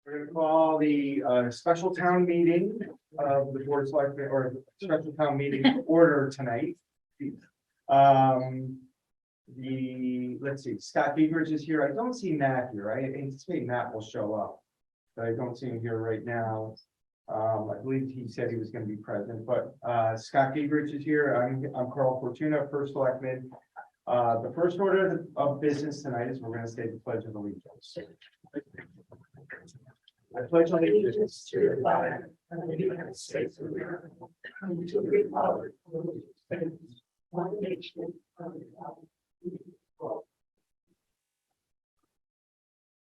We're going to call the special town meeting of the Board of Selectmen, or special town meeting order tonight. Let's see, Scott Beavers is here. I don't see Matt here. I anticipate Matt will show up, but I don't see him here right now. I believe he said he was going to be present, but Scott Beavers is here. I'm Carl Fortuna, first selectman. The first order of business tonight is we're going to say the Pledge of Allegiance. I pledge allegiance to the flag of the United States of America, and to the republic for which it stands, one nation under God, indivisible.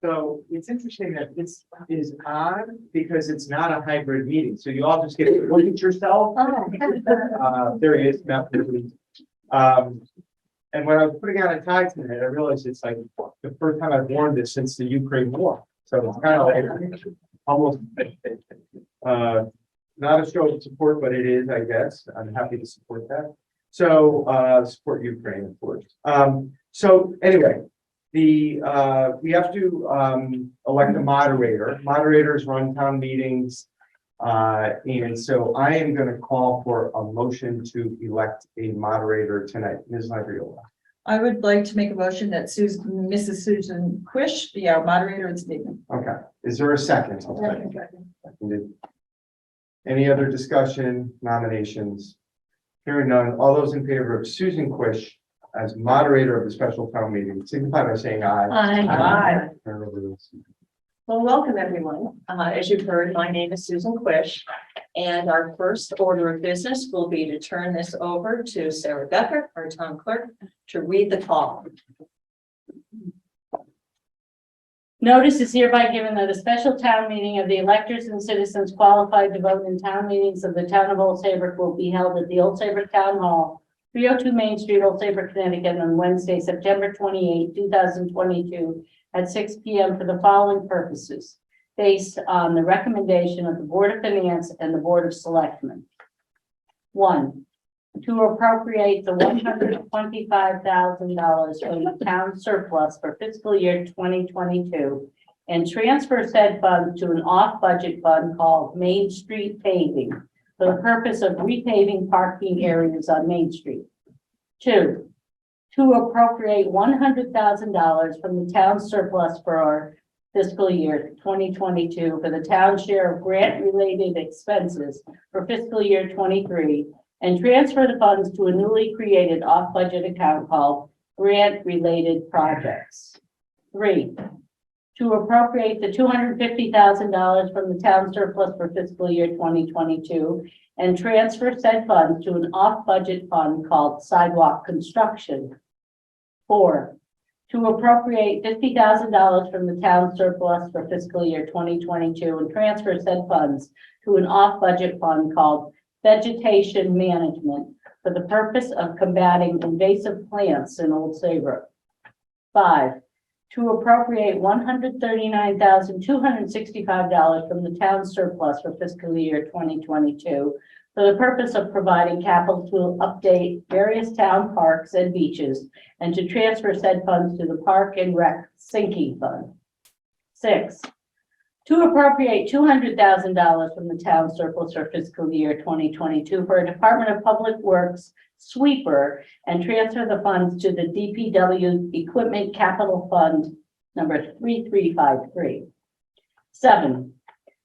So it's interesting that this is odd because it's not a hybrid meeting. So you all just get to look at yourself. There he is, Matt. And when I was putting out a tie tonight, I realized it's like the first time I've worn this since the Ukraine war. So it's kind of like almost not a show of support, but it is, I guess. I'm happy to support that. So support Ukraine, of course. So anyway, we have to elect a moderator. Moderators run town meetings. And so I am going to call for a motion to elect a moderator tonight. Ms. Labriola. I would like to make a motion that Mrs. Susan Quish be our moderator and statement. Okay. Is there a second? Seconded. Any other discussion, nominations? Hearing none. All those in favor of Susan Quish as moderator of the special town meeting, signify by saying aye. Aye. Aye. Well, welcome everyone. As you've heard, my name is Susan Quish, and our first order of business will be to turn this over to Sarah Becker, our town clerk, to read the call. Notice is hereby given that a special town meeting of the electors and citizens qualified to vote in town meetings of the town of Old Saybrook will be held at the Old Saybrook Town Hall, 302 Main Street, Old Saybrook, Connecticut, on Wednesday, September 28, 2022. At 6 p.m. for the following purposes, based on the recommendation of the Board of Finance and the Board of Selectmen. 1, to appropriate the $125,000 from the town surplus for fiscal year 2022 and transfer said funds to an off-budget fund called Main Street Paving for the purpose of repaving parking areas on Main Street. 2, to appropriate $100,000 from the town surplus for our fiscal year 2022 for the town share of grant-related expenses for fiscal year 23 and transfer the funds to a newly created off-budget account called Grant-Related Projects. 3, to appropriate the $250,000 from the town surplus for fiscal year 2022 and transfer said funds to an off-budget fund called Sidewalk Construction. 4, to appropriate $50,000 from the town surplus for fiscal year 2022 and transfer said funds to an off-budget fund called Vegetation Management for the purpose of combating invasive plants in Old Saybrook. 5, to appropriate $139,265 from the town surplus for fiscal year 2022 for the purpose of providing capital to update various town parks and beaches and to transfer said funds to the Park and Rec Sinking Fund. 6, to appropriate $200,000 from the town surplus for fiscal year 2022 for a Department of Public Works sweeper and transfer the funds to the DPW Equipment Capital Fund number 3353. 7,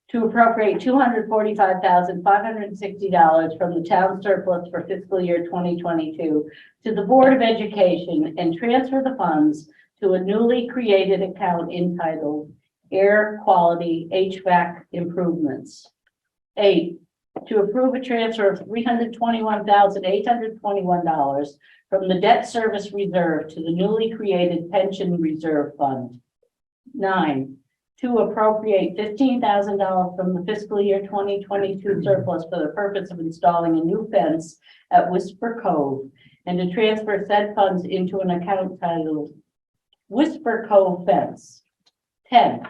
to appropriate $245,560 from the town surplus for fiscal year 2022 to the Board of Education and transfer the funds to a newly created account entitled Air Quality HVAC Improvements. 8, to approve a transfer of $321,821 from the Debt Service Reserve to the newly created Pension Reserve Fund. 9, to appropriate $15,000 from the fiscal year 2022 surplus for the purpose of installing a new fence at Whisperco and to transfer said funds into an account titled Whisperco Fence. 10,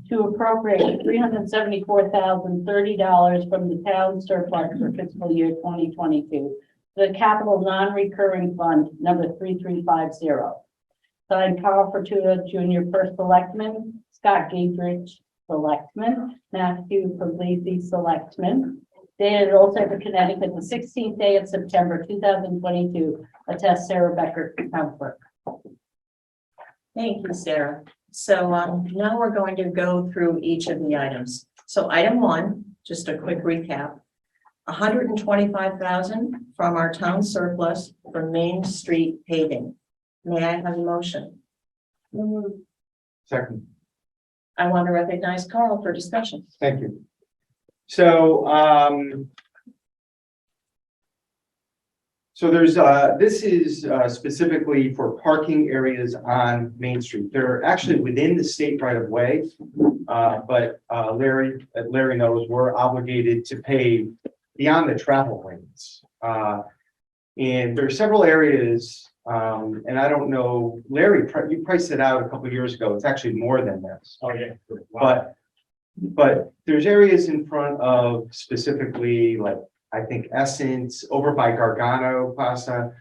to appropriate $374,030 from the town surplus for fiscal year 2022 the Capital Non-Recurring Fund number 3350. Signed, Carl Fortuna, Jr., First Selectman, Scott Gingrich, Selectman, Matthew Puglisi, Selectman. Dated Old Saybrook, Connecticut, the 16th day of September 2022. Attest Sarah Becker, Town Clerk. Thank you, Sarah. So now we're going to go through each of the items. So item one, just a quick recap. $125,000 from our town surplus for Main Street paving. May I have a motion? Second. I want to recognize Carl for discussion. Thank you. So, there's, this is specifically for parking areas on Main Street. They're actually within the state right of way. But Larry knows we're obligated to pay beyond the travel lanes. And there are several areas, and I don't know, Larry, you priced it out a couple of years ago. It's actually more than this. Oh, yeah. Wow. But there's areas in front of specifically like, I think Essence, over by Gargano Plaza,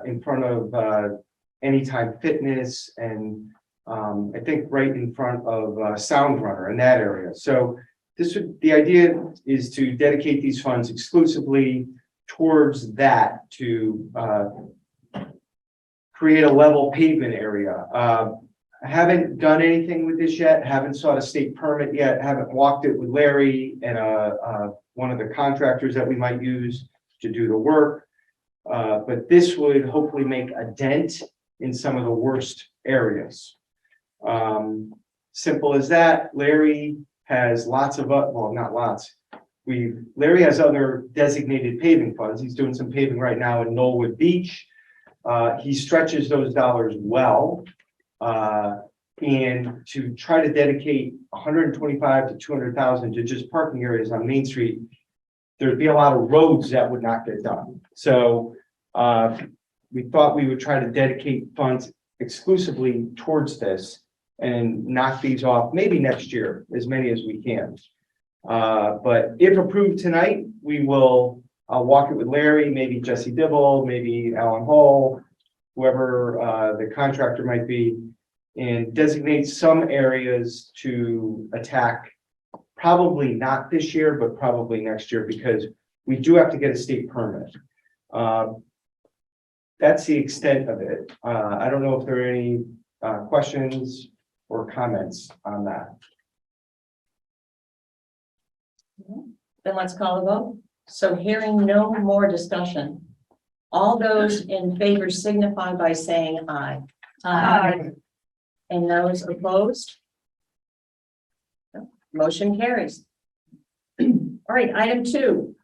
in front of Anytime Fitness, and I think right in front of Sound Runner in that area. So the idea is to dedicate these funds exclusively towards that, to create a level pavement area. I haven't done anything with this yet, haven't sought a state permit yet, haven't walked it with Larry and one of the contractors that we might use to do the work. But this would hopefully make a dent in some of the worst areas. Simple as that. Larry has lots of, well, not lots. Larry has other designated paving funds. He's doing some paving right now in Knollwood Beach. He stretches those dollars well. And to try to dedicate 125 to 200,000 to just parking areas on Main Street, there'd be a lot of roads that would not get done. So we thought we would try to dedicate funds exclusively towards this and knock these off maybe next year, as many as we can. But if approved tonight, I'll walk it with Larry, maybe Jesse Dibble, maybe Alan Hall, whoever the contractor might be, and designate some areas to attack, probably not this year, but probably next year, because we do have to get a state permit. That's the extent of it. I don't know if there are any questions or comments on that. Then let's call the vote. So hearing no more discussion, all those in favor signify by saying aye. Aye. And those opposed? Motion carries. All right, item two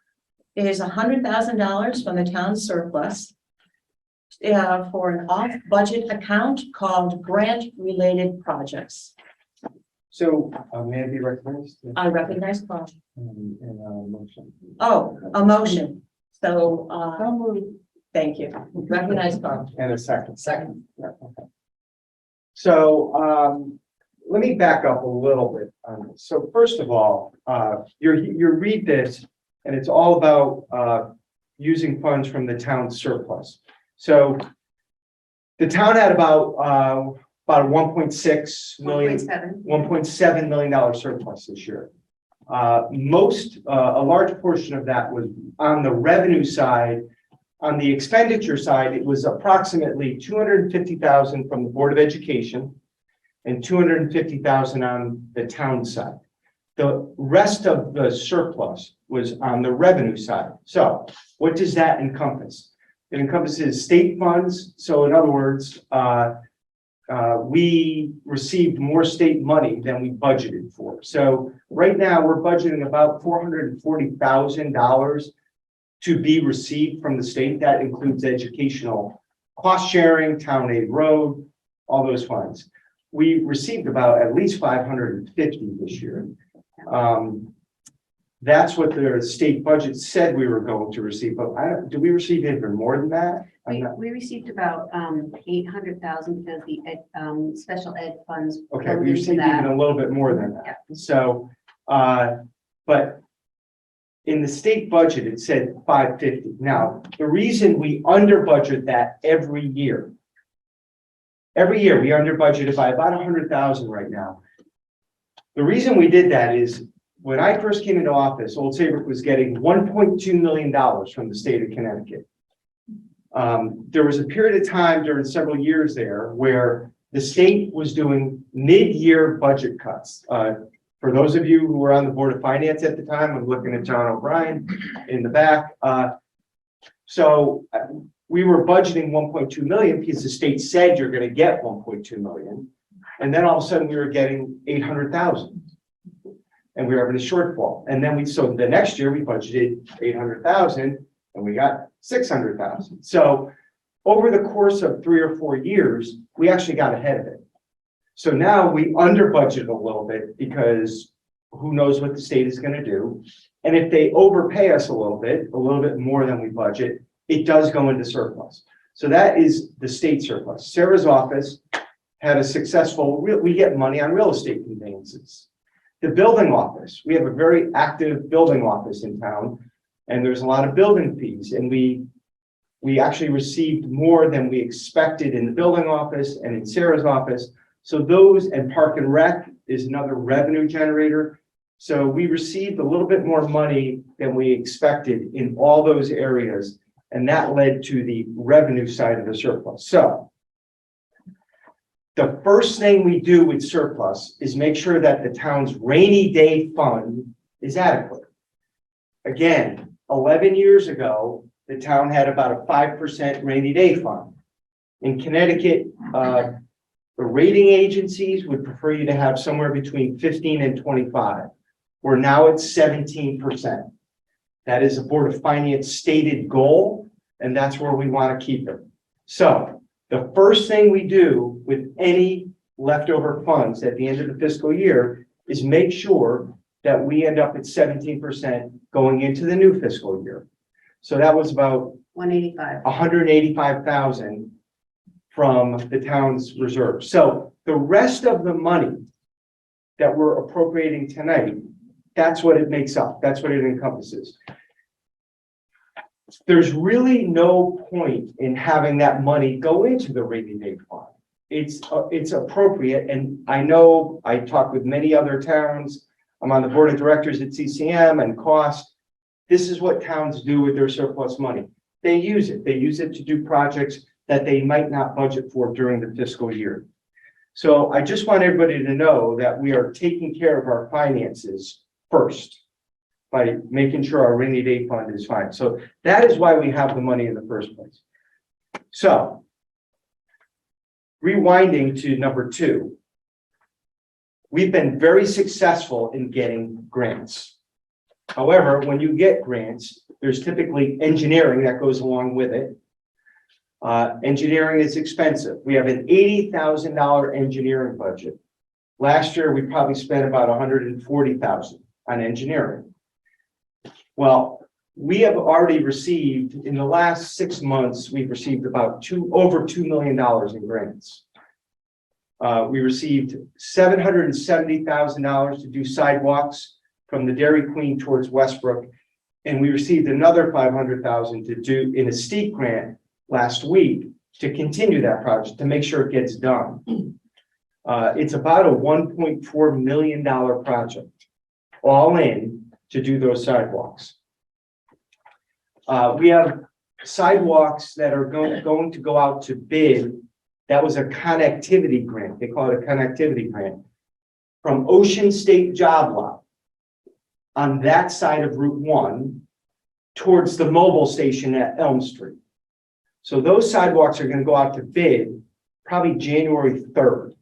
is $100,000 from the town surplus for an off-budget account called grant-related projects. So may I be recognized? I recognize Carl. In a motion. Oh, a motion. So, thank you. Recognize Carl. And a second. Second. Yeah, okay. So let me back up a little bit on this. So first of all, you read this, and it's all about using funds from the town surplus. So the town had about a $1.6 million, $1.7 million surplus this year. A large portion of that was on the revenue side. On the expenditure side, it was approximately $250,000 from the Board of Education and $250,000 on the town side. The rest of the surplus was on the revenue side. So what does that encompass? It encompasses state funds. So in other words, we received more state money than we budgeted for. So right now we're budgeting about $440,000 to be received from the state. That includes educational cost sharing, town aid road, all those funds. We received about at least 550 this year. That's what the state budget said we were going to receive, but do we receive even more than that? We received about 800,000 because the special ed funds. Okay, we received even a little bit more than that. Yeah. So, but in the state budget, it said 550. Now, the reason we under budget that every year we under budgeted by about 100,000 right now. The reason we did that is when I first came into office, Old Saybrook was getting $1.2 million from the state of Connecticut. There was a period of time during several years there where the state was doing mid-year budget cuts. For those of you who were on the Board of Finance at the time, I'm looking at John O'Brien in the back. So we were budgeting 1.2 million because the state said you're going to get 1.2 million. And then all of a sudden we were getting 800,000 and we were having a shortfall. And then so the next year we budgeted 800,000 and we got 600,000. So over the course of 3 or 4 years, we actually got ahead of it. So now we under budgeted a little bit because who knows what the state is going to do. And if they overpay us a little bit more than we budget, it does go into surplus. So that is the state surplus. Sarah's office had a successful, we get money on real estate conveyances. The building office, we have a very active building office in town, and there's a lot of building fees, and we actually received more than we expected in the building office and in Sarah's office. So those, and Park and Rec is another revenue generator. So we received a little bit more money than we expected in all those areas, and that led to the revenue side of the surplus. So the first thing we do with surplus is make sure that the town's rainy day fund is adequate. Again, 11 years ago, the town had about a 5% rainy day fund. In Connecticut, the rating agencies would prefer you to have somewhere between 15 and 25. We're now at 17%. That is a Board of Finance stated goal, and that's where we want to keep it. So the first thing we do with any leftover funds at the end of the fiscal year is make sure that we end up at 17% going into the new fiscal year. So that was about 185,000 from the town's reserve. So the rest of the money that we're appropriating tonight, that's what it makes up. That's what it encompasses. There's really no point in having that money go into the rainy day fund. It's appropriate, and I know I talk with many other towns. I'm on the board of directors at CCM and Cost. This is what towns do with their surplus money. They use it. They use it to do projects that they might not budget for during the fiscal year. So I just want everybody to know that we are taking care of our finances first by making sure our rainy day fund is fine. So that is why we have the money in the first place. So rewinding to number 2, we've been very successful in getting grants. However, when you get grants, there's typically engineering that goes along with it. Engineering is expensive. We have an $80,000 engineering budget. Last year, we probably spent about $140,000 on engineering. Well, we have already received, in the last 6 months, we've received about over $2 million in grants. We received $770,000 to do sidewalks from the Dairy Queen towards Westbrook. And we received another $500,000 to do in a steep grant last week to continue that project to make sure it gets done. It's about a $1.4 million project, all in, to do those sidewalks. We have sidewalks that are going to go out to bid. That was a connectivity grant. They call it a connectivity grant from Ocean State Job Lot on that side of Route 1 towards the mobile station at Elm Street. So those sidewalks are going to go out to bid probably January 3rd.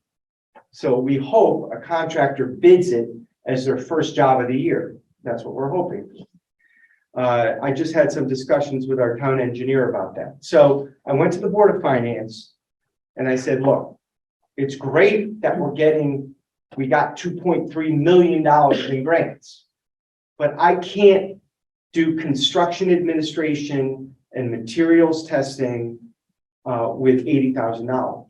So we hope a contractor bids it as their first job of the year. That's what we're hoping. I just had some discussions with our town engineer about that. So I went to the Board of Finance and I said, look, it's great that we got $2.3 million in grants, but I can't do construction administration and materials testing with $80,000.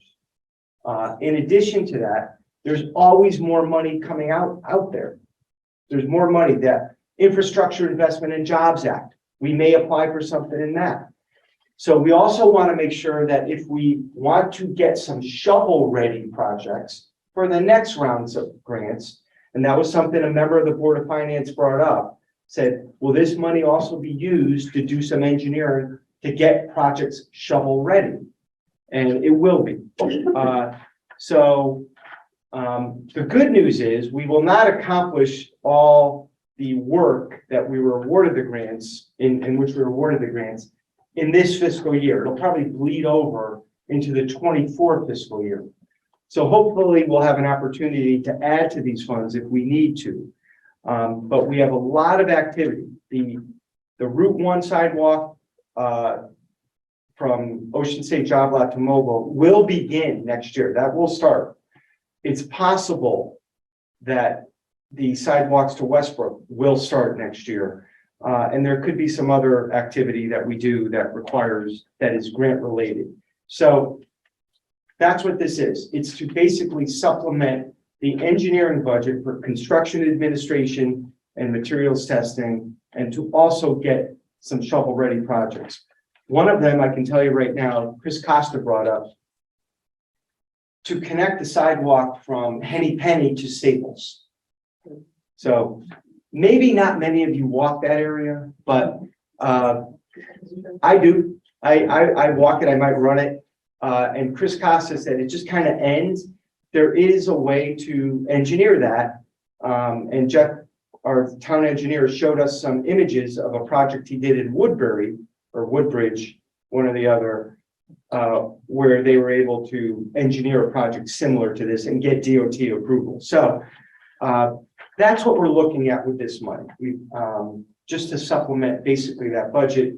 In addition to that, there's always more money coming out there. There's more money. That Infrastructure Investment and Jobs Act, we may apply for something in that. So we also want to make sure that if we want to get some shovel-ready projects for the next rounds of grants, and that was something a member of the Board of Finance brought up, said, will this money also be used to do some engineering to get projects shovel ready? And it will be. The good news is we will not accomplish all the work that we were awarded the grants, in which we were awarded the grants in this fiscal year. It'll probably bleed over into the 24 fiscal year. So hopefully we'll have an opportunity to add to these funds if we need to. But we have a lot of activity. The Route 1 sidewalk from Ocean State Job Lot to Mobile will begin next year. That will start. It's possible that the sidewalks to Westbrook will start next year. And there could be some other activity that we do that is grant related. So that's what this is. It's to basically supplement the engineering budget for construction administration and materials testing, and to also get some shovel-ready projects. One of them, I can tell you right now, Chris Costa brought up, to connect the sidewalk from Henny Penny to Staples. So maybe not many of you walk that area, but I do. I walk it, I might run it. And Chris Costa said it just kind of ends. There is a way to engineer that. And Jeff, our town engineer, showed us some images of a project he did in Woodbury or Woodbridge, one or the other, where they were able to engineer a project similar to this and get DOT approval. So that's what we're looking at with this money. We just to supplement basically that budget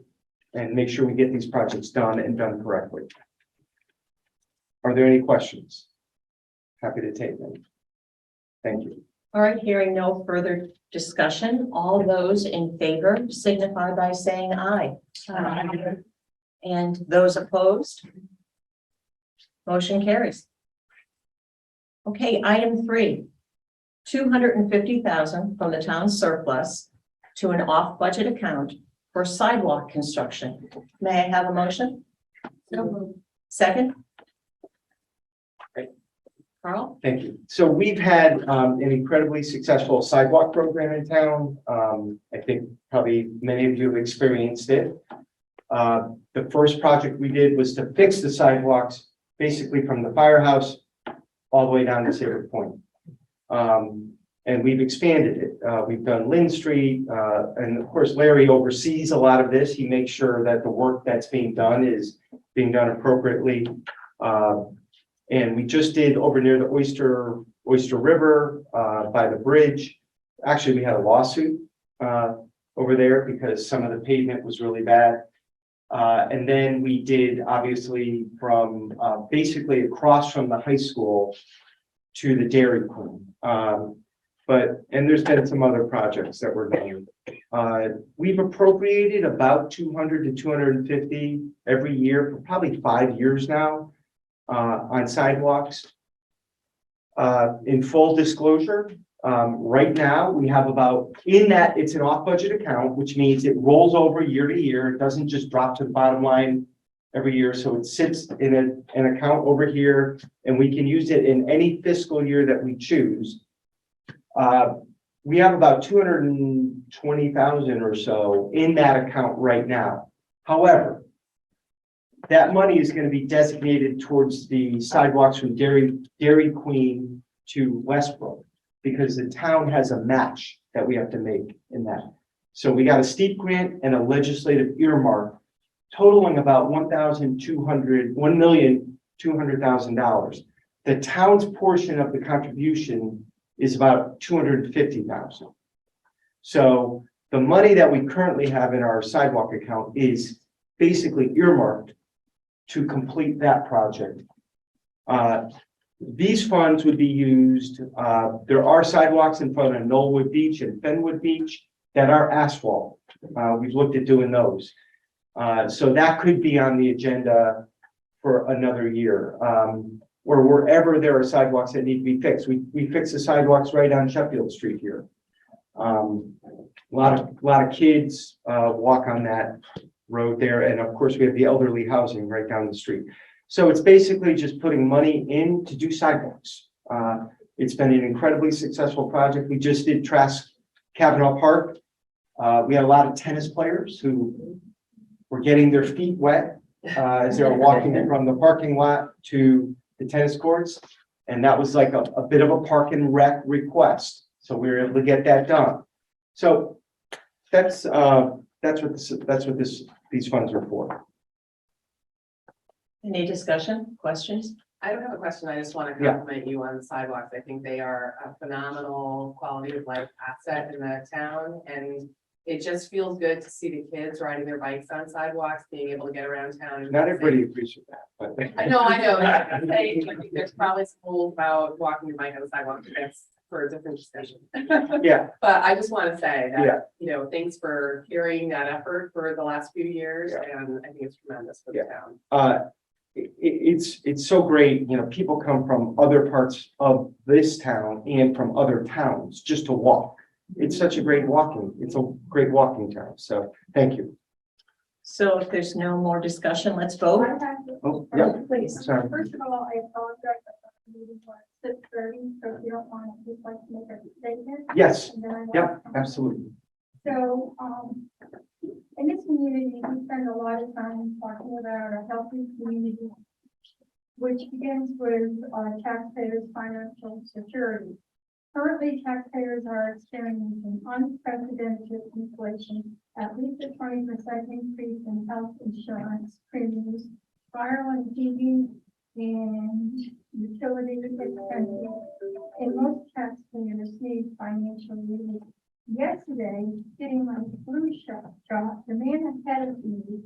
and make sure we get these projects done and done correctly. Are there any questions? Happy to take them. Thank you. All right, hearing no further discussion, all those in favor signify by saying aye. Aye. And those opposed? Motion carries. Okay, item 3, $250,000 from the town surplus to an off-budget account for sidewalk construction. May I have a motion? Second? Carl? Thank you. So we've had an incredibly successful sidewalk program in town. I think probably many of you have experienced it. The first project we did was to fix the sidewalks basically from the firehouse all the way down to Saybrook Point. And we've expanded it. We've done Lynn Street, and of course Larry oversees a lot of this. He makes sure that the work that's being done is being done appropriately. And we just did over near the Oyster River by the bridge. Actually, we had a lawsuit over there because some of the pavement was really bad. And then we did obviously from basically across from the high school to the Dairy Queen. And there's been some other projects that we're doing. We've appropriated about 200 to 250 every year for probably 5 years now. On sidewalks. In full disclosure, right now we have about, in that it's an off-budget account, which means it rolls over year to year. It doesn't just drop to the bottom line every year. So it sits in an account over here, and we can use it in any fiscal year that we choose. We have about 220,000 or so in that account right now. However, that money is going to be designated towards the sidewalks from Dairy Queen to Westbrook, because the town has a match that we have to make in that. So we got a steep grant and a legislative earmark totaling about $1,200,000. The town's portion of the contribution is about $250,000. So the money that we currently have in our sidewalk account is basically earmarked to complete that project. These funds would be used, there are sidewalks in front of Knollwood Beach and Fenwood Beach that are asphalt. We've looked at doing those. So that could be on the agenda for another year. Or wherever there are sidewalks that need to be fixed. We fix the sidewalks right on Sheffield Street here. A lot of kids walk on that road there, and of course we have the elderly housing right down the street. So it's basically just putting money in to do sidewalks. It's been an incredibly successful project. We just did Trask Kavanaugh Park. We had a lot of tennis players who were getting their feet wet as they were walking from the parking lot to the tennis courts. And that was like a bit of a park and rec request. So we were able to get that done. So that's what these funds are for. Any discussion, questions? I don't have a question. I just want to Yeah. compliment you on the sidewalks. I think they are a phenomenal quality of life asset in the town. And it just feels good to see the kids riding their bikes on sidewalks, being able to get around town. Not everybody appreciates that, but. I know. I think there's probably some rules about walking your bike on the sidewalk. That's for a different discussion. Yeah, But I just want to say Yeah. that, you know, thanks for carrying that effort for the last few years. Yeah. And I think it's tremendous for the town. it's so great, you know, people come from other parts of this town and from other towns just to walk. It's such a great great walking town, so thank you. So if there's no more discussion, let's vote. Oh, yeah, Please. sorry. First of all, I apologize that the meeting was 6:30, so if you don't mind, I'd just like to make a statement. Yes, And then I want yep, to- absolutely. So, in this community, we spend a lot of time talking about a healthy community, which begins with taxpayers' financial security. Currently, taxpayers are experiencing unprecedented inflation, at least a 20% increase in health insurance premiums, fire and heating, and utility expenses. And most taxpayers need financial relief. Yesterday, getting my flu shot, the man ahead of me,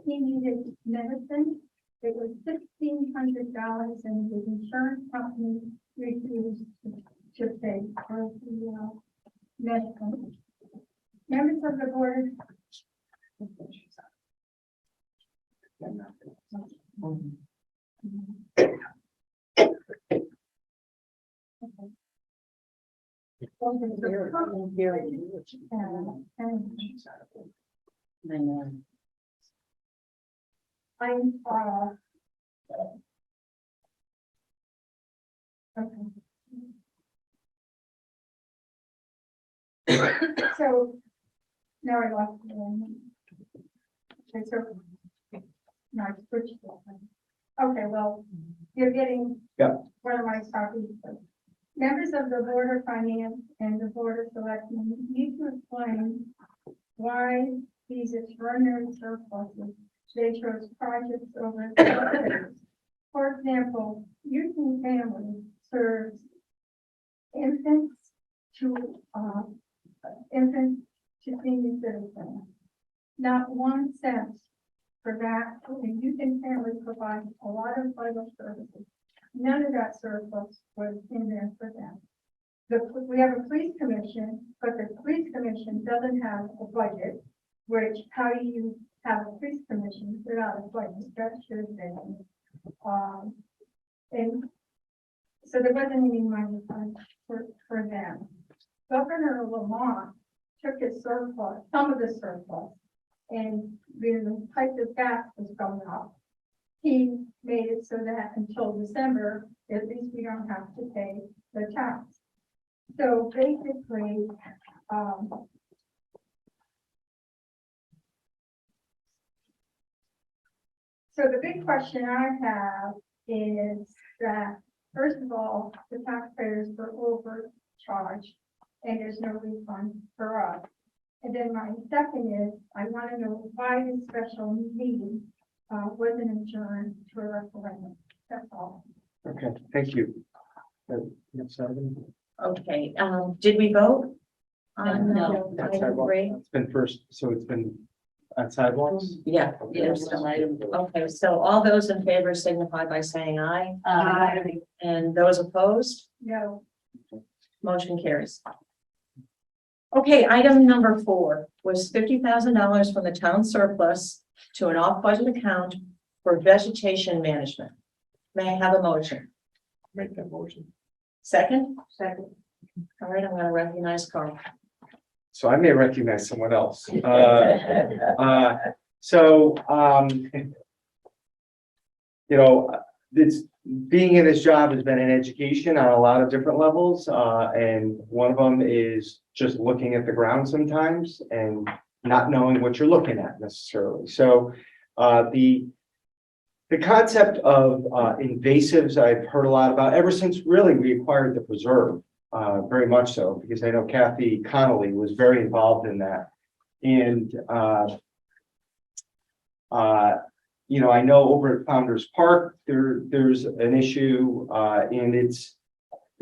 he needed medicine. It was $1,600 and the insurance company refused to pay for the medicine. Members of the board. I'm, so now I lost the one. Okay, so now I switched. Okay, well, you're getting one of my copies. Members of the Board of Finance and the Board of Selectmen need to explain why these extraordinary surpluses they chose projects over others. For example, Youth and Family serves infants to senior citizens. Not 1 cent for that, and Youth and Family provides a lot of vital services. None of that surplus was in there for them. We have a police commission, but the police commission doesn't have a budget, which how do you have a police commission without a budget? That should have been. And so there wasn't any money for them. Governor Lamont took his surplus, some of the surplus, and the price of gas was going up. He made it so that until December, at least we don't have to pay the tax. So basically, so the big question I have is that, first of all, the taxpayers were overcharged and there's no refund for us. And then my second is, I want to know why this special meeting wasn't adjourned to a referendum. That's all. Okay, thank you. Okay, did we vote? On No. item 3? It's been first, so it's been on sidewalks? Yeah. Yes, item. Okay, so all those in favor signify by saying aye, and those opposed, No. motion carries. Okay, item number 4 was $50,000 from the town surplus to an off-budget account for vegetation management. May I have a motion? Make that motion. Second? Second. All right, I'm going to recognize Carl. So I may recognize someone else. it's, being in this job has been an education on a lot of different levels. And one of them is just looking at the ground sometimes and not knowing what you're looking at necessarily. So, the concept of invasives, I've heard a lot about ever since really we acquired the preserve, very much so, because I know Kathy Connolly was very involved in that. And, you know, I know over at Founders Park, there's an issue, and it's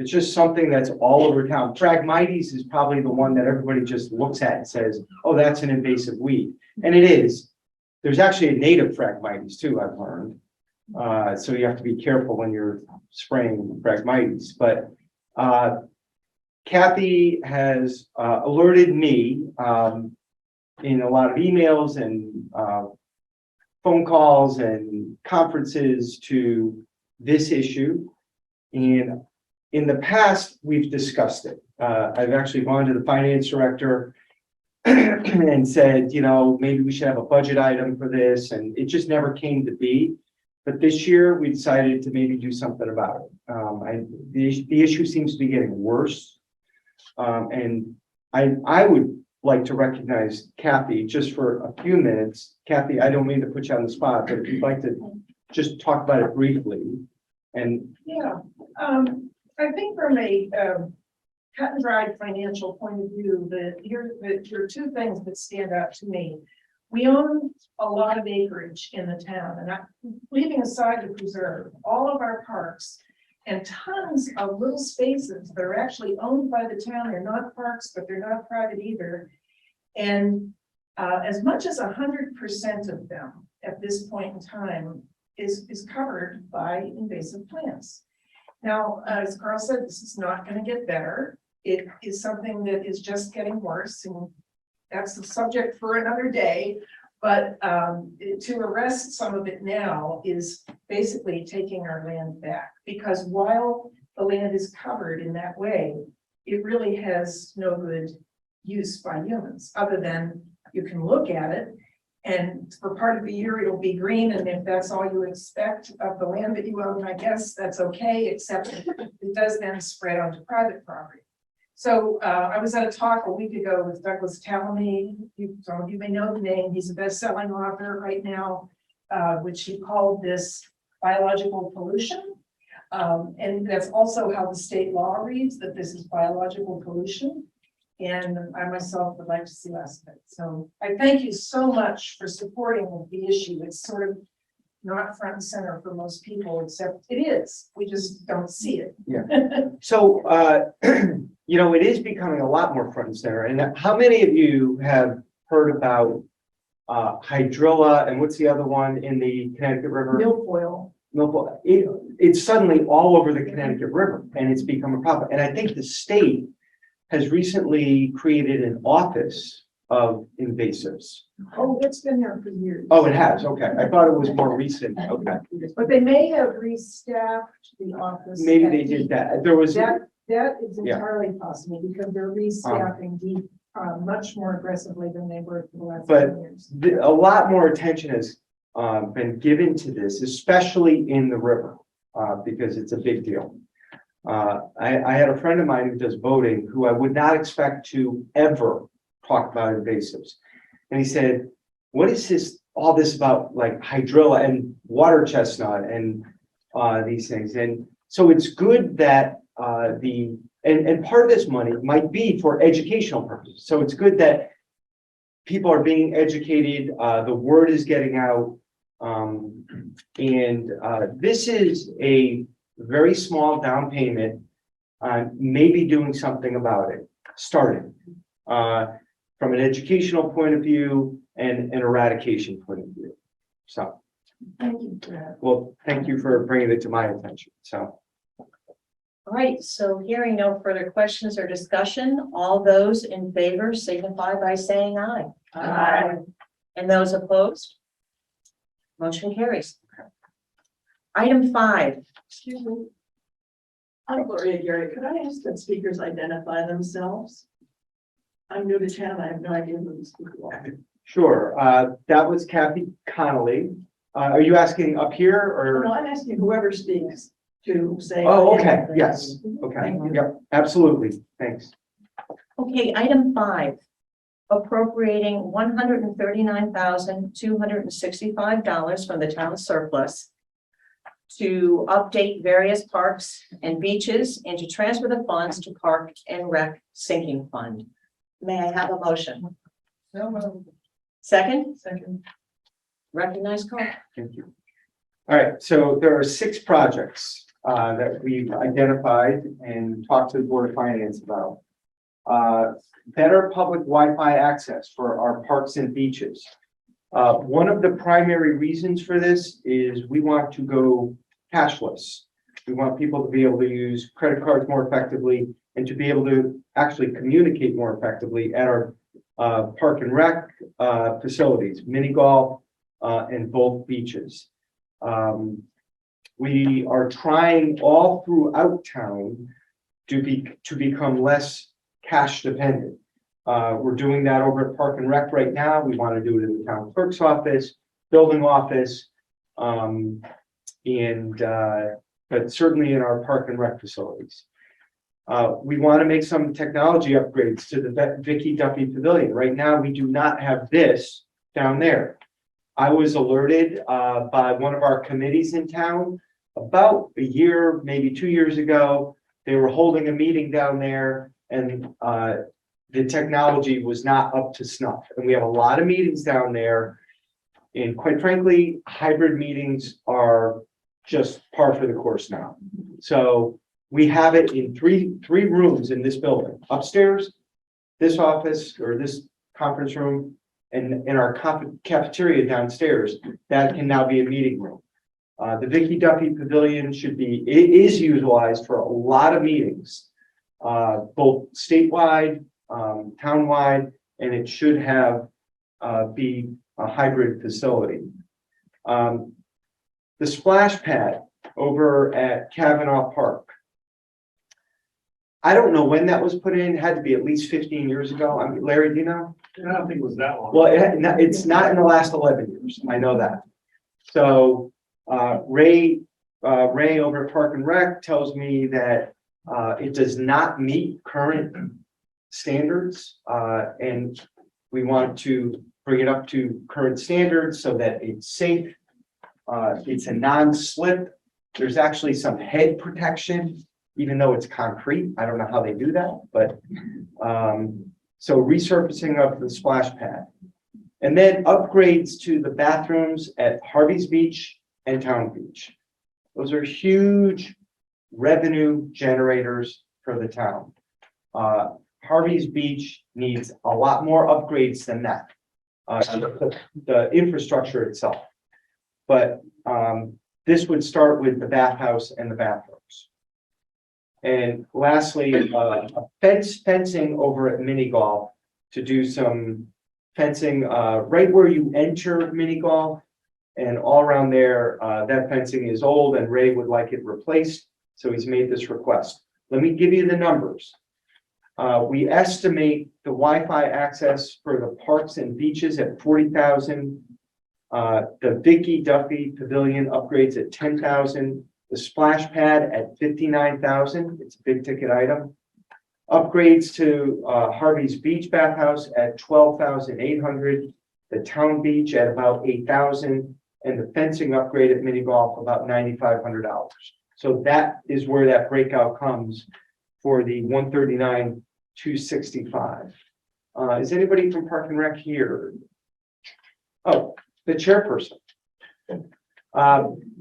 just something that's all over town. Phragmites is probably the one that everybody just looks at and says, oh, that's an invasive weed. And it is. There's actually a native Phragmites too, I've learned. So you have to be careful when you're spraying Phragmites. But Kathy has alerted me in a lot of emails and phone calls and conferences to this issue. And in the past, we've discussed it. I've actually gone to the finance director and said, you know, maybe we should have a budget item for this, and it just never came to be. But this year, we decided to maybe do something about it. The issue seems to be getting worse. And I would like to recognize Kathy just for a few minutes. Kathy, I don't mean to put you on the spot, but if you'd like to just talk about it briefly. And yeah, I think from a cut and dried financial point of view, here are two things that stand out to me. We own a lot of acreage in the town, and leaving aside the preserve, all of our parks and tons of little spaces that are actually owned by the town. They're not parks, but they're not private either. And as much as 100% of them at this point in time is covered by invasive plants. Now, as Carl said, this is not going to get better. It is something that is just getting worse, and that's the subject for another day. But to arrest some of it now is basically taking our land back, because while the land is covered in that way, it really has no good use by humans, other than you can look at it, and for part of the year it'll be green, and if that's all you expect of the land that you own, I guess that's okay, except it does then spread onto private property. So I was at a talk a week ago with Douglas Tallamy. Some of you may know the name. He's a best-selling author right now, which he called this biological pollution. And that's also how the state law reads, that this is biological pollution. And I myself would like to see less of it. So I thank you so much for supporting the issue. It's sort of not front and center for most people, except it is. We just don't see it. yeah. So, you know, it is becoming a lot more front and center. And how many of you have heard about hydrilla and what's the other one in the Connecticut River? Milfoil. Milfoil. It's suddenly all over the Connecticut River, and it's become a problem. And I think the state has recently created an office of invasives. Oh, it's been there for years. Oh, it has. Okay. I thought it was more recent. Okay. But they may have restaffed the office. Maybe they did that. There was. That is Yeah. entirely possible, because they're restaffing much more aggressively than they were for the last But 10 years. A lot more attention has been given to this, especially in the river, because it's a big deal. I had a friend of mine who does boating who I would not expect to ever talk about invasives. And he said, what is this, all this about like hydrilla and water chestnut and these things? And so it's good that and part of this money might be for educational purposes. So it's good that people are being educated, the word is getting out. And this is a very small down payment on maybe doing something about it, starting from an educational point of view and an eradication point of view. So, Thank you for that. well, thank you for bringing it to my attention. So, All right, so hearing no further questions or discussion, all those in favor signify by saying aye. Aye. And those opposed? Motion carries. Item 5. Excuse me. I'm Gloria Gary. Could I ask that speakers identify themselves? I'm new to town. I have no idea who these people are. sure. That was Kathy Connolly. Are you asking up here No, or? I'm asking whoever speaks to say. Oh, okay, yes, okay, Thank you. yep, absolutely, thanks. Okay, item 5, appropriating $139,265 from the town surplus to update various parks and beaches and to transfer the funds to Park and Rec sinking fund. May I have a motion? Second, Second. recognize Carl. Thank you. All right, so there are 6 projects that we've identified and talked to the Board of Finance about. Better public Wi-Fi access for our parks and beaches. One of the primary reasons for this is we want to go cashless. We want people to be able to use credit cards more effectively and to be able to actually communicate more effectively at our park and rec facilities, mini golf, and both beaches. We are trying all throughout town to become less cash dependent. We're doing that over at Park and Rec right now. We want to do it in the town clerk's office, building office, but certainly in our Park and Rec facilities. We want to make some technology upgrades to the Vicki Duffy Pavilion. Right now, we do not have this down there. I was alerted by one of our committees in town about a year, maybe 2 years ago. They were holding a meeting down there and the technology was not up to snuff. And we have a lot of meetings down there. And quite frankly, hybrid meetings are just par for the course now. So we have it in three rooms in this building: upstairs, this office or this conference room, and in our cafeteria downstairs. That can now be a meeting room. The Vicki Duffy Pavilion is utilized for a lot of meetings, both statewide, townwide, and it should be a hybrid facility. The splash pad over at Kavanaugh Park. I don't know when that was put in. It had to be at least 15 years ago. I mean, Larry, do you know? I don't think it was that long. Well, it's not in the last 11 years. I know that. So Ray over at Park and Rec tells me that it does not meet current standards, and we want to bring it up to current standards so that it's safe. It's a non-slip. There's actually some head protection, even though it's concrete. I don't know how they do that, but so resurfacing of the splash pad. And then upgrades to the bathrooms at Harvey's Beach and Town Beach. Those are huge revenue generators for the town. Harvey's Beach needs a lot more upgrades than that, the infrastructure itself. But this would start with the bathhouse and the bathrooms. And lastly, fencing over at mini golf to do some fencing right where you enter mini golf and all around there. That fencing is old and Ray would like it replaced, so he's made this request. Let me give you the numbers. We estimate the Wi-Fi access for the parks and beaches at $40,000. The Vicki Duffy Pavilion upgrades at $10,000. The splash pad at $59,000. It's a big ticket item. Upgrades to Harvey's Beach bathhouse at $12,800. The Town Beach at about $8,000, and the fencing upgrade at mini golf about $9,500. So that is where that breakout comes for the $139,265. Is anybody from Park and Rec here? Oh, the chairperson.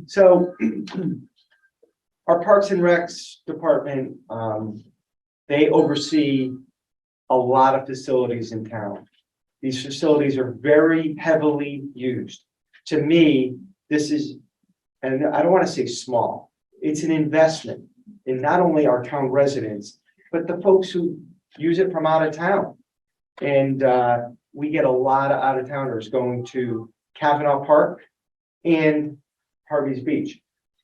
So our Parks and Recs department, they oversee a lot of facilities in town. These facilities are very heavily used. To me, this is, and I don't want to say small, it's an investment in not only our town residents, but the folks who use it from out of town. And we get a lot of out of towners going to Kavanaugh Park and Harvey's Beach.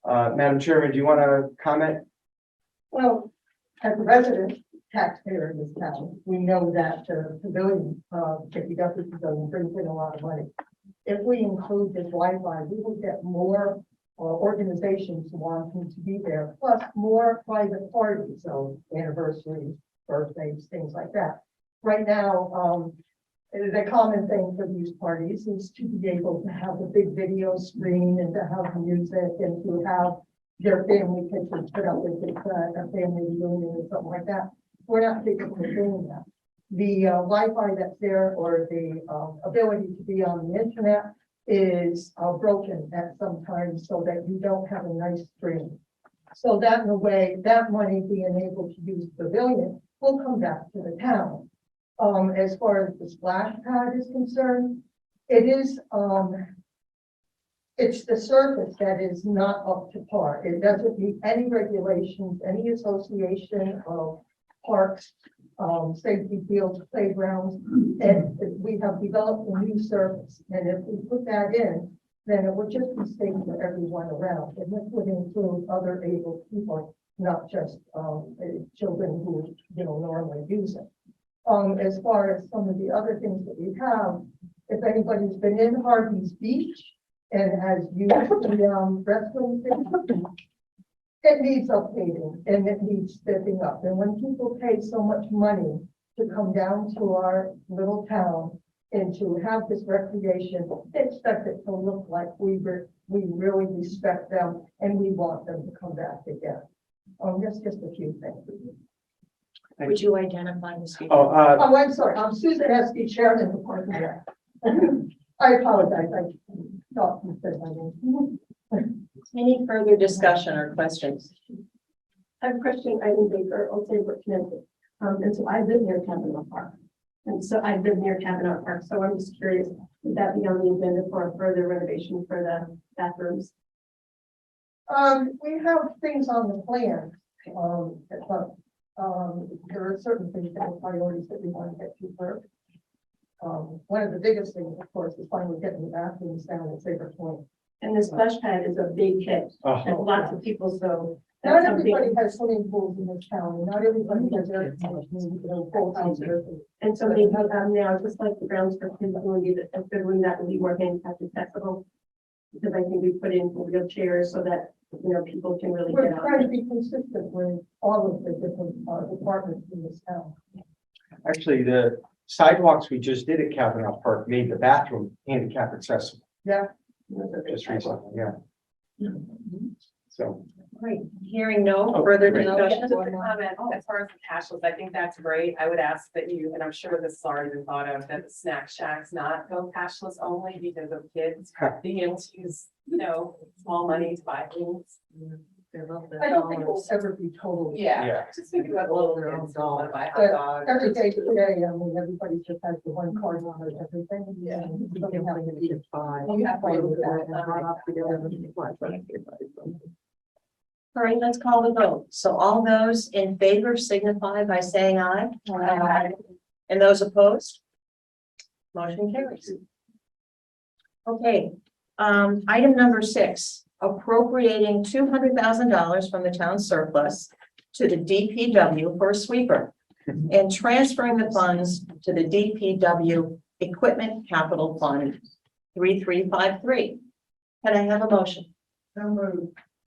Madam Chairman, do you want to comment? Well, as a resident taxpayer in this town, we know that the pavilion, Vicki Duffy Pavilion brings in a lot of money. if we include this Wi-Fi, we will get more organizations wanting to be there, plus more private parties, so anniversaries, birthdays, things like that. Right now, the common thing for these parties is to be able to have a big video screen and to have music and to have their family pictures put up if it's a family reunion or something like that. We're not thinking of doing that. The Wi-Fi that's there or the ability to be on the internet is broken at some times so that you don't have a nice stream. So that in a way, that money being able to use Pavilion will come back to the town. As far as the splash pad is concerned, it is, it's the surface that is not up to par. It doesn't meet any regulations, any association of parks, safety fields, playgrounds, and we have developed a new surface. And if we put that in, then it would just be safe for everyone around. And this would include other able people, not just children who, normally use it. As far as some of the other things that we have, if anybody's been in Harvey's Beach and has used the restroom thing, it needs updating and it needs stepping up. And when people pay so much money to come down to our little town and to have this recreation, they expect it to look like we really respect them and we want them to come back again. That's just a few things. Would you identify the speaker? Oh, Oh, I'm sorry. I'm Susan Esty, Chairman of the Park and Rec. I apologize. I thought you said my name. Any further discussion or questions? I have a question, I'm Baker, on Saybrook, Connecticut. And so I live near Kavanaugh Park. And so I live near Kavanaugh Park, so I'm just curious, would that be on the agenda for a further renovation for the bathrooms? We have things on the plan, but there are certain things that are priorities that we want to get to first. One of the biggest things, of course, is finally getting the bathrooms down at Saybrook Point. And the splash pad is a big hit, and lots of people, so. Not that's something- everybody has swimming pools in this town, and not everybody has air conditioning, full houses. And so maybe now, just like the grounds for kids, will be a good one that would be more handicap accessible. Because I think we put in wheelchairs so that, people can really We're get out. trying to be consistent with all of the different departments in this town. actually, the sidewalks we just did at Kavanaugh Park made the bathroom handicap accessible. Yeah. Just recently, yeah. So, Great. Hearing no further discussion. Just a comment, as far as the cashless, I think that's great. I would ask that you, and I'm sure this has already been thought of, that the snack shacks not go cashless only because of kids being able to use, small money to buy things. I don't think we'll ever be totally. Yeah. Just think about little kids who want to buy hot dogs. Every day today, everybody just has the one card on it, everything. Yeah. Something having to be five. Well, you have to Five do with that. that, and brought up together. All right, let's call the vote. So all those in favor signify by saying aye. Aye. And those opposed? Motion carries. Okay, item number 6, appropriating $200,000 from the town surplus to the DPW for a sweeper and transferring the funds to the DPW Equipment Capital Fund 3353. Can I have a motion?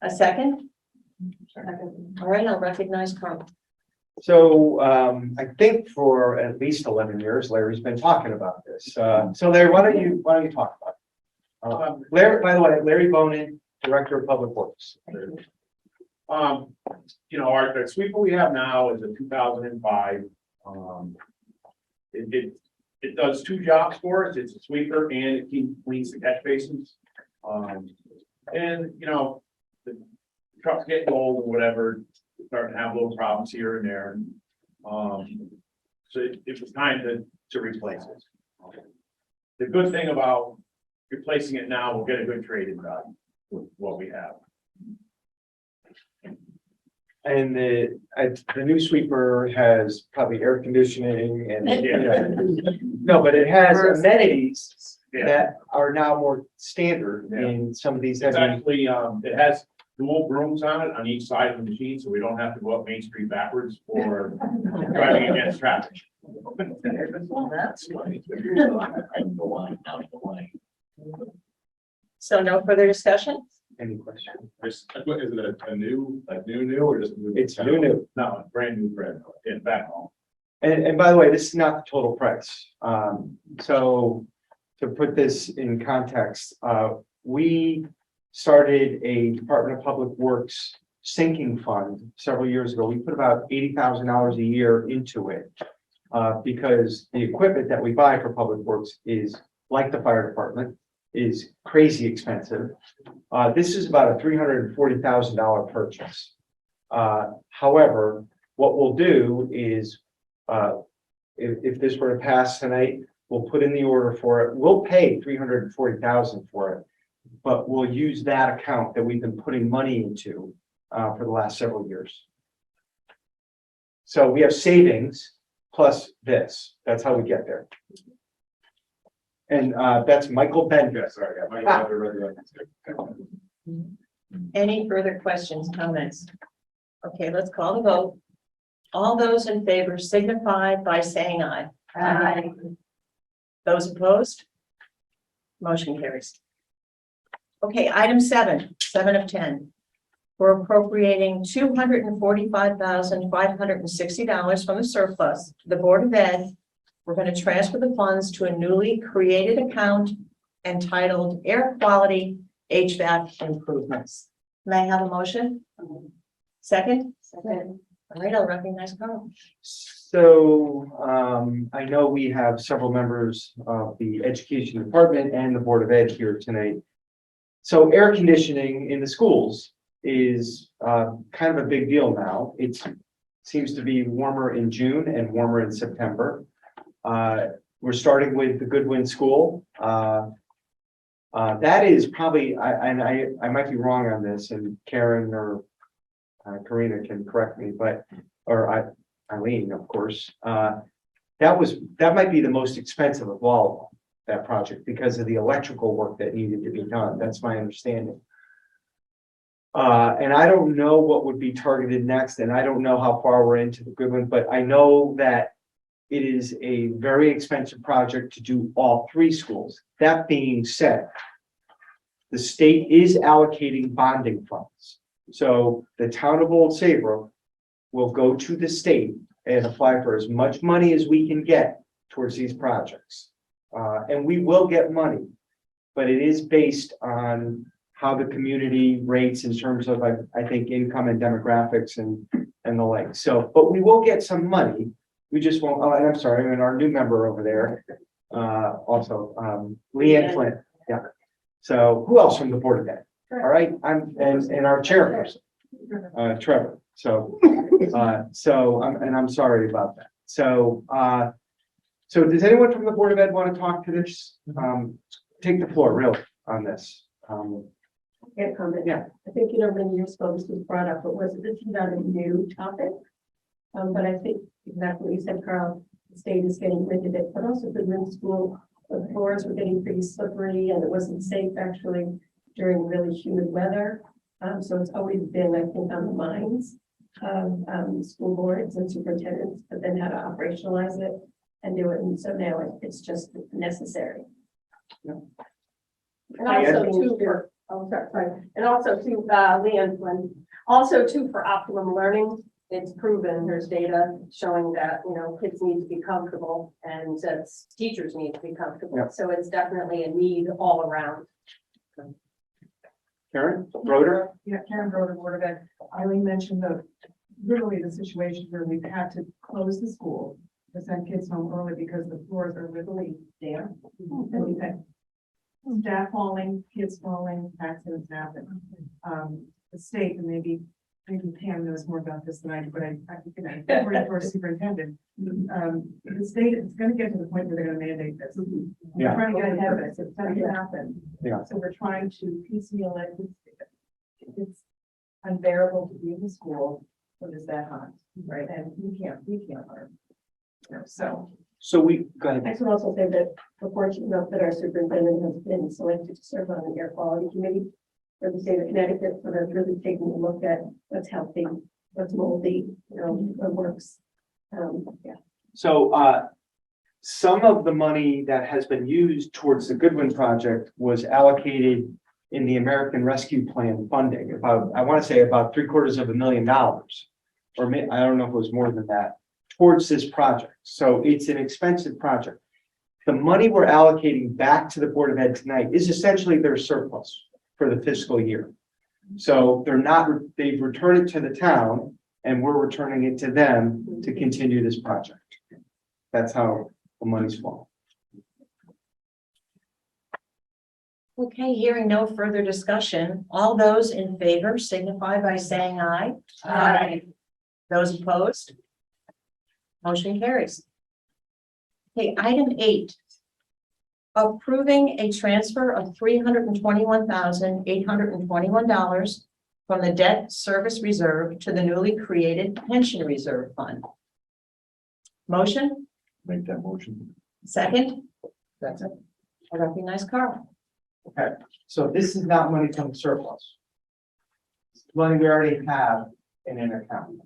A second? All right, I'll recognize Carl. so, I think for at least 11 years, Larry's been talking about this. So Larry, why don't you talk about it? Larry, by the way, Larry Bonin, Director of Public Works. Our sweeper we have now is a 2005. It does 2 jobs for us. It's a sweeper and it cleans the catch basins. The truck's getting old or whatever, starting to have little problems here and there. So it was time to replace it. The good thing about replacing it now, we'll get a good trade-in value with what we have. And the new sweeper has probably air conditioning and, no, but it has amenities that are now more standard in some of these. It's actually, it has dual brooms on it on each side of the machine, so we don't have to go up Main Street backwards or driving against traffic. Well, that's funny. So no further discussion? Any questions? Is it a new, or just? It's new. No, brand new bread in back home. And by the way, this is not the total price. So to put this in context, we started a Department of Public Works sinking fund several years ago. We put about $80,000 a year into it. Because the equipment that we buy for Public Works is, like the fire department, is crazy expensive. This is about a $340,000 purchase. However, what we'll do is, if this were to pass tonight, we'll put in the order for it. We'll pay $340,000 for it, but we'll use that account that we've been putting money into for the last several years. So we have savings plus this. That's how we get there. And that's Michael Bender. Yeah, sorry, I might have already. Any further questions, comments? Okay, let's call the vote. All those in favor signify by saying aye. Aye. Those opposed? Motion carries. Okay, item 7 of 10. We're appropriating $245,560 from the surplus to the Board of Ed. We're going to transfer the funds to a newly created account entitled Air Quality HVAC Improvements. May I have a motion? Second? Second. All right, I'll recognize Carl. So I know we have several members of the Education Department and the Board of Ed here tonight. So air conditioning in the schools is kind of a big deal now. It seems to be warmer in June and warmer in September. We're starting with the Goodwin School. That is probably, I might be wrong on this, and Karen or Karina can correct me, but, or Eileen, of course. That might be the most expensive of all of them, that project, because of the electrical work that needed to be done. That's my understanding. And I don't know what would be targeted next, and I don't know how far we're into the Goodwin, but I know that it is a very expensive project to do all 3 schools. That being said, the state is allocating bonding funds. So the town of Old Saybrook will go to the state and apply for as much money as we can get towards these projects. And we will get money, but it is based on how the community rates in terms of, I think, income and demographics and the like. So, but we will get some money. We just won't, oh, and I'm sorry, and our new member over there, also, Leanne Flint, yeah. So who else from the Board of Ed? All right, and our chairperson, Trevor. So, I'm sorry about that. So, so does anyone from the Board of Ed want to talk to this? Take the floor, really, on this. Can't comment. Yeah. I think, many years ago, this was brought up, but this is not a new topic. But I think exactly what you said, Carl, the state is getting rid of it, but also the room school, the floors were getting pretty slippery and it wasn't safe actually during really humid weather. So it's always been, I think, on the minds of school boards and superintendents, but then how to operationalize it and do it. And so now it's just necessary. Yeah. And also too for, and also to Leanne Flynn, also too for optimum learning. It's proven, there's data showing that, kids need to be comfortable and teachers need to be comfortable. Yeah. So it's definitely a need all around. Karen, Broder? Yeah, Karen Broder, Board of Ed. Eileen mentioned literally the situation where we've had to close the school to send kids home early because the floors are literally damp. And we've had staff falling, kids falling, accidents happen. The state, and maybe Pam knows more about this than I do, but according to our superintendent, the state is going to get to the point where they're going to mandate this. We're Yeah. trying to get ahead of it. It's going to happen. Yeah. So we're trying to piecemeal it. It's unbearable to be in the school when it's that hot, right? And we can't learn. So we, go ahead. I should also say that we're fortunate enough that our superintendent has been selected to serve on the air quality committee for the state of Connecticut, so they're really taking a look at what's healthy, what's moldy, what works. Yeah. So some of the money that has been used towards the Goodwin project was allocated in the American Rescue Plan funding, about, I want to say about $750,000. Or I don't know if it was more than that, towards this project. So it's an expensive project. The money we're allocating back to the Board of Ed tonight is essentially their surplus for the fiscal year. So they're not, they've returned it to the town and we're returning it to them to continue this project. That's how the money's flowing. Okay, hearing no further discussion, all those in favor signify by saying aye. Aye. Those opposed? Motion carries. Okay, item 8. Approving a transfer of $321,821 from the debt service reserve to the newly created pension reserve fund. Motion, Make that motion. second? That's it. I recognize Carl. Okay, so this is not money from the surplus. It's money we already have in an account.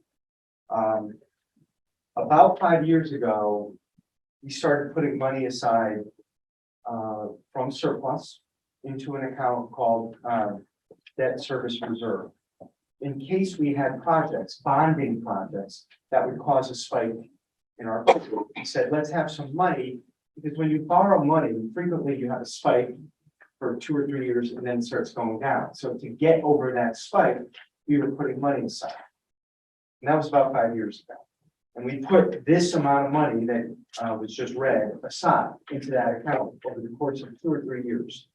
About 5 years ago, we started putting money aside from surplus into an account called debt service reserve. In case we had projects, bonding projects, that would cause a spike in our budget. We said, let's have some money, because when you borrow money, frequently you have a spike for 2 or 3 years and then it starts going down. So to get over that spike, we were putting money aside. And that was about 5 years ago. And we put this amount of money that was just read aside into that account over the course of 2 or 3 years.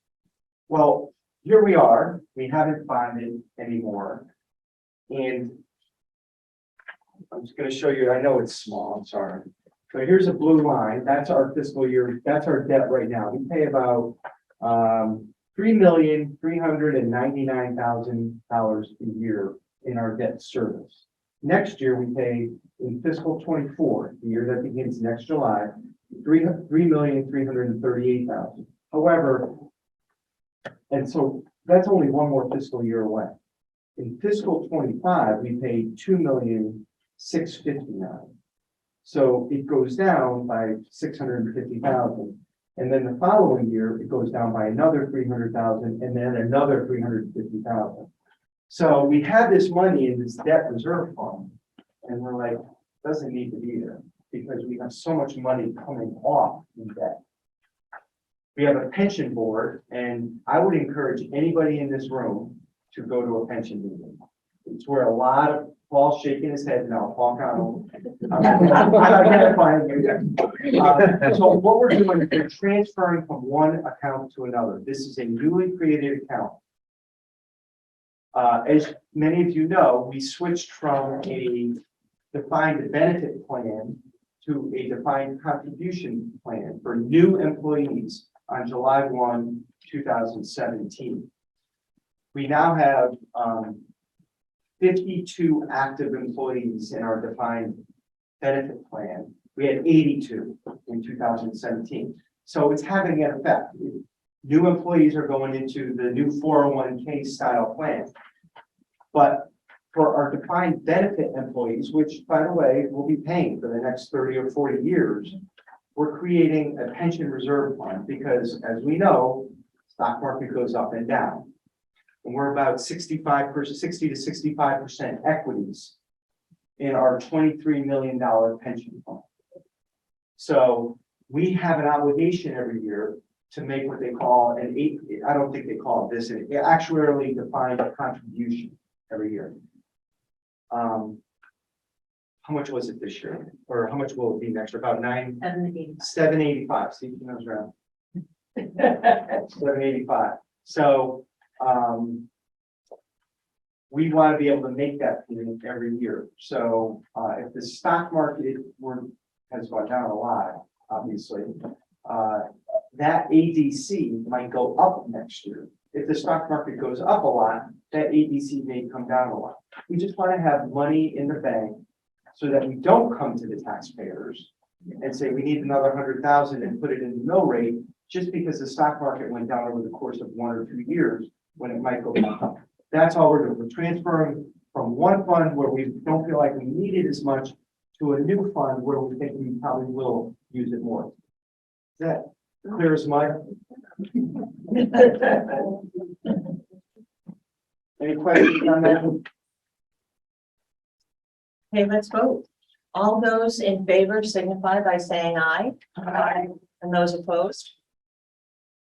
Well, here we are, we haven't bonded anymore. And I'm just going to show you, I know it's small, I'm sorry. So here's a blue line, that's our fiscal year, that's our debt right now. We pay about $3,399,000 a year in our debt service. Next year, we pay in fiscal 24, the year that begins next July, $3,338,000. However, and so that's only one more fiscal year away. In fiscal 25, we paid $2,659,000. So it goes down by $650,000. And then the following year, it goes down by another $300,000 and then another $350,000. So we have this money in this debt reserve fund, and we're like, doesn't need to be there because we have so much money coming off in debt. We have a pension board, and I would encourage anybody in this room to go to a pension meeting. It's where a lot of Paul's shaking his head now, Paul Connell. I'm identifying you. So what we're doing is we're transferring from one account to another. This is a newly created account. As many of you know, we switched from a defined benefit plan to a defined contribution plan for new employees on July 1, 2017. We now have 52 active employees in our defined benefit plan. We had 82 in 2017. So it's having an effect. New employees are going into the new 401k style plan. But for our defined benefit employees, which by the way, will be paying for the next 30 or 40 years, we're creating a pension reserve fund because as we know, stock market goes up and down. And we're about 65%, 60 to 65% equities in our $23 million pension fund. So we have an obligation every year to make what they call I don't think they call it this, an actuarially defined contribution every year. How much was it this year? Or how much will it be next year? About $785. See, he knows around. 785. So we want to be able to make that payment every year. So if the stock market has gone down a lot, obviously, that ADC might go up next year. If the stock market goes up a lot, that ADC may come down a lot. We just want to have money in the bank so that we don't come to the taxpayers and say we need another 100,000 and put it in the mill rate just because the stock market went down over the course of 1 or 2 years when it might go up. That's all we're doing. We're transferring from one fund where we don't feel like we need it as much to a new fund where we think we probably will use it more. Is that clear as mud? Any questions on that? Okay, let's vote. All those in favor signify by saying aye. Aye. And those opposed?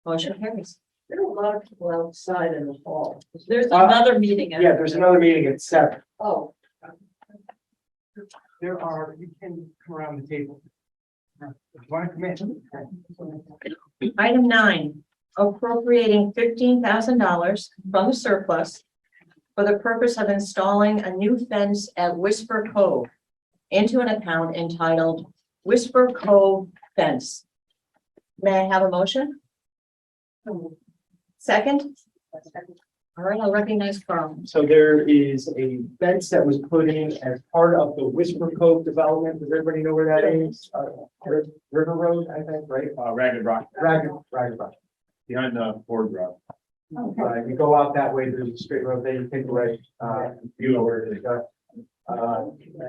Motion carries. There are a lot of people outside in the hall. There's another meeting. Yeah, there's another meeting at 7. Oh, There are, you can come around the table. If you want to come in. Item 9, appropriating $15,000 from the surplus for the purpose of installing a new fence at Whisperco into an account entitled Whisperco Fence. May I have a motion? Second? All right, I'll recognize Carl. So there is a fence that was put in as part of the Whisper Cove development. Does everybody know where that is? River Road, I think, right? Ragged Rock, Ragged Rock. behind the Ford Road. You go out that way, there's a straight road, then you take a right, you know where it is.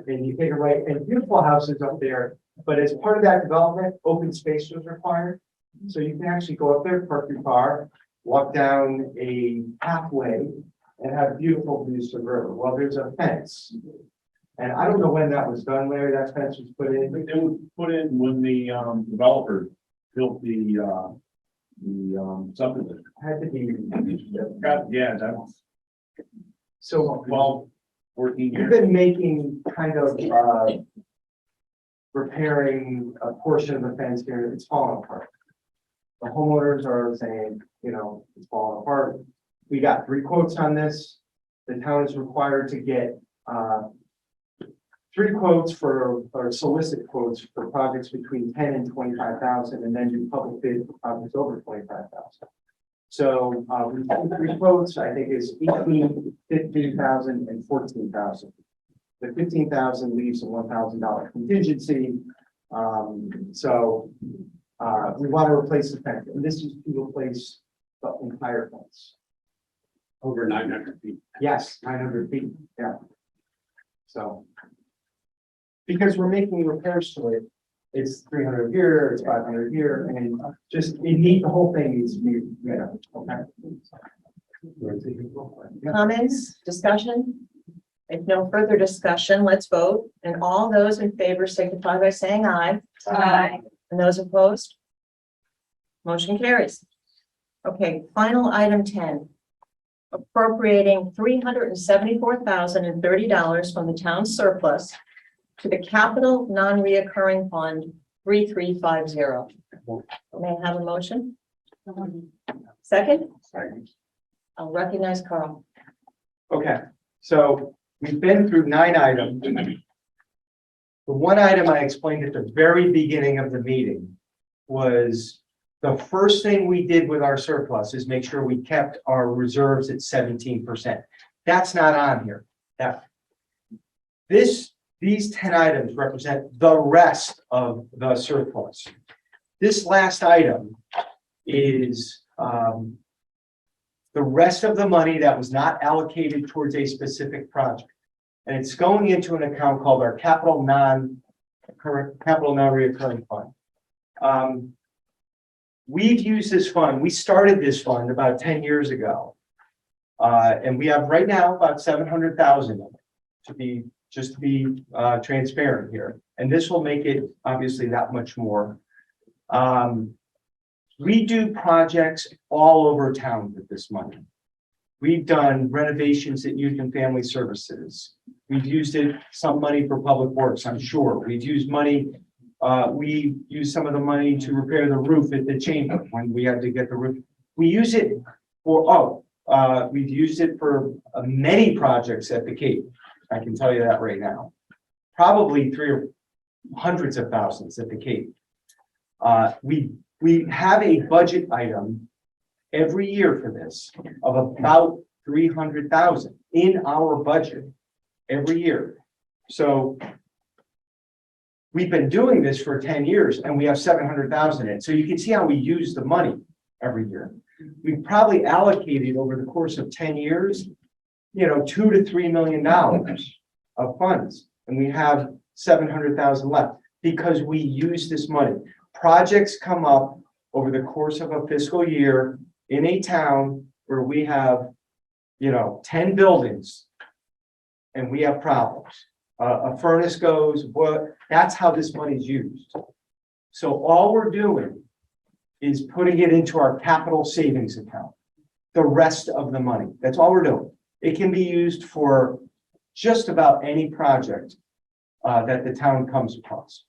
And you take a right, and beautiful houses up there, but as part of that development, open space was required. So you can actually go up there, park your car, walk down a pathway, and have beautiful views of the river. Well, there's a fence. And I don't know when that was done, Larry, that fence was put in. It was put in when the developer built the subdivision. Had to be. Yeah, that was So 12, 14 you've years. been making kind of, repairing a portion of the fence here, it's falling apart. The homeowners are saying, you know, it's falling apart. We got 3 quotes on this. The town is required to get, 3 quotes or solicit quotes for projects between 10 and 25,000, and then do public bid for projects over 25,000. So, we have 3 quotes, I think is 18, 15,000 and 14,000. The 15,000 leaves a $1,000 contingency. We want to replace the fence, and this is to replace the entire fence. Over 900 feet. Yes, 900 feet, yeah. So. Because we're making repairs to it, it's 300 here, it's 500 here, and just, the whole thing needs to be, okay. Comments, discussion? If no further discussion, let's vote. And all those in favor signify by saying aye. Aye. And those opposed? Motion carries. Okay, final item 10. Appropriating $374,030 from the town surplus to the capital non-reoccurring fund 3350. May I have a motion? Second? I'll recognize Carl. Okay, so we've been through 9 items. The one item I explained at the very beginning of the meeting was the first thing we did with our surplus is make sure we kept our reserves at 17%. That's not on here. These 10 items represent the rest of the surplus. This last item is the rest of the money that was not allocated towards a specific project. And it's going into an account called our capital non-reoccurring fund. We've used this fund. We started this fund about 10 years ago. And we have right now about 700,000 in it to be transparent here. And this will make it obviously that much more. We do projects all over town with this money. We've done renovations at Youth and Family Services. We've used some money for public works, I'm sure. We've used money, we used some of the money to repair the roof at the chamber when we had to get the roof. We use it for, we've used it for many projects at the Cape. I can tell you that right now. Probably 3 or hundreds of thousands at the Cape. We have a budget item every year for this of about 300,000 in our budget every year. So we've been doing this for 10 years and we have 700,000 in it. So you can see how we use the money every year. We've probably allocated over the course of 10 years, $2 to $3 million of funds. And we have 700,000 left because we use this money. Projects come up over the course of a fiscal year in a town where we have 10 buildings and we have problems, a furnace goes, that's how this money is used. So all we're doing is putting it into our capital savings account. The rest of the money, that's all we're doing. It can be used for just about any project that the town comes across.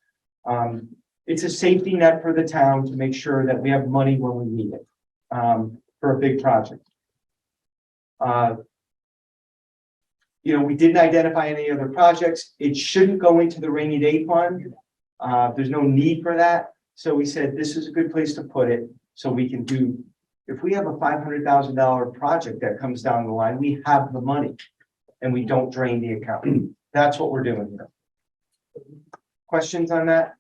It's a safety net for the town to make sure that we have money when we need it for a big project. We didn't identify any other projects. It shouldn't go into the rainy day fund. There's no need for that. So we said, this is a good place to put it. So we can do, if we have a $500,000 project that comes down the line, we have the money and we don't drain the account. That's what we're doing here. Questions on that?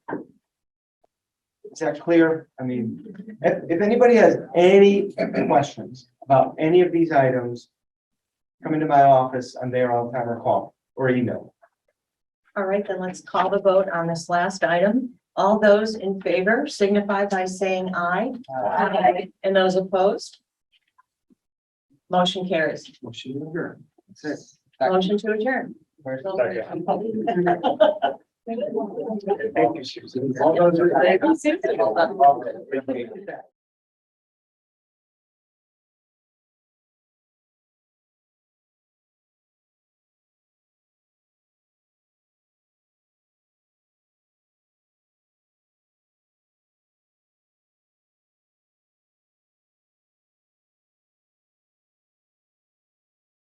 Is that clear? I mean, if anybody has any questions about any of these items, come into my office. I'm there all the time, or call or email. All right, then let's call the vote on this last item. All those in favor signify by saying aye. Aye. And those opposed? Motion carries. Motion to adjourn. That's Motion to adjourn. it. Thank you, Susan. All those in favor? Thank you, Susan.